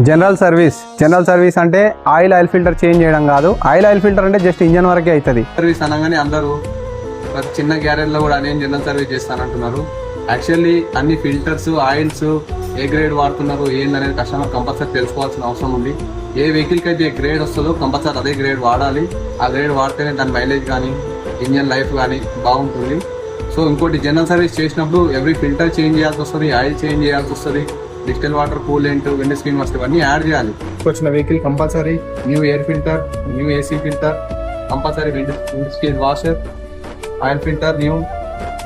General service అంటే oil filter change చేయడం కాదు. ఆయిల్ ఫిల్టర్ అంటే జస్ట్ ఇంజన్ వరకే అవుతుంది. సర్వీస్ అనగానే అందరూ చిన్న గ్యారేజ్లో కూడా నేను జనరల్ సర్వీస్ చేస్తానంటున్నారు. యాక్చువల్లీ అన్ని ఫిల్టర్స్ ఆయిల్స్ ఏ గ్రేడ్ వాడుతున్నారు ఏందనేది కస్టమర్ కంపల్సరీ తెలుసుకోవాల్సిన అవసరం ఉంది. ఏ వెహికల్కి అయితే ఏ గ్రేడ్ వస్తుందో కంపల్సరీ అదే గ్రేడ్ వాడాలి. ఆ గ్రేడ్ వాడితేనే దాని మైలేజ్ కానీ ఇంజన్ లైఫ్ కానీ బాగుంటుంది. సో ఇంకోటి జనరల్ సర్వీస్ చేసినప్పుడు ఎవ్రీ ఫిల్టర్ చేంజ్ చేయాల్సి వస్తుంది, ఆయిల్ చేంజ్ చేయాల్సి వస్తుంది, distil water, coolant, wind screen వస్తే ఇవన్నీ యాడ్ చేయాలి. వచ్చిన vehicle compulsory new air filter, new AC filter, compulsory wind screen washer, oil filter, new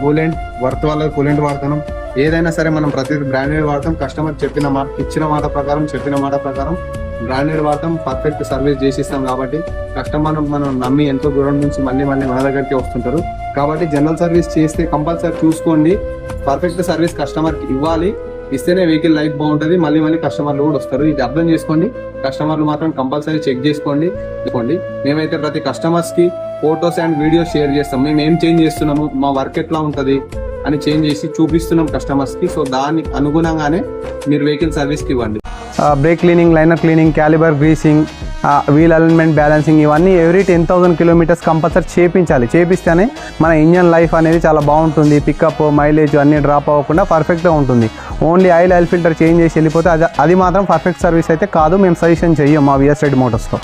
coolant, worth వల్ల కూలెంట్ వాడతాం. ఏదైనా సరే మనం ప్రతి బ్రాండెడ్ వాడతాం. కస్టమర్ చెప్పిన మాట ప్రకారం బ్రాండెడ్ వాడతాం. పర్ఫెక్ట్ సర్వీస్ చేసిస్తాం కాబట్టి కస్టమర్ మనం నమ్మి ఎంతో దూరం నుంచి మళ్ళీ మన దగ్గరికి వస్తుంటారు. కాబట్టి జనరల్ సర్వీస్ చేస్తే కంపల్సరీ చూసుకోండి. పర్ఫెక్ట్ సర్వీస్ కస్టమర్కి ఇవ్వాలి. ఇస్తేనే వెహికల్ లైఫ్ బాగుంటుంది. మళ్ళీ కస్టమర్లు కూడా వస్తారు. ఇది అర్థం చేసుకోండి. కస్టమర్లు మాత్రం కంపల్సరీ చెక్ చేసుకోండి. మేమైతే ప్రతి కస్టమర్స్ కి ఫొటోస్ అండ్ వీడియోస్ షేర్ చేస్తాం. మేము ఏం చేంజ్ చేస్తున్నాము, మా వర్క్ ఎట్లా ఉంటుంది అని చేంజ్ చేసి చూపిస్తున్నాం కస్టమర్స్ కి. సో దానికి అనుగుణంగానే మీరు వెహికల్ సర్వీస్ కి ఇవ్వండి. Brake cleaning, liner cleaning, caliper greasing, wheel alignment balancing, ఇవన్నీ ఎవ్రీ 10,000 కిలోమీటర్స్ కంపల్సరీ చేపిస్తేనే మన ఇంజన్ లైఫ్ అనేది చాలా బాగుంటుంది. పికప్, మైలేజ్ అన్నీ డ్రాప్ అవ్వకుండా పర్ఫెక్ట్గా ఉంటుంది. ఓన్లీ ఆయిల్ ఫిల్టర్ చేంజ్ చేసి వెళ్ళిపోతే అది మాత్రం పర్ఫెక్ట్ సర్వీస్ అయితే కాదు. మేము సజెషన్ చెయ్యం మా విఎస్ రెడ్డి మోటార్స్లో.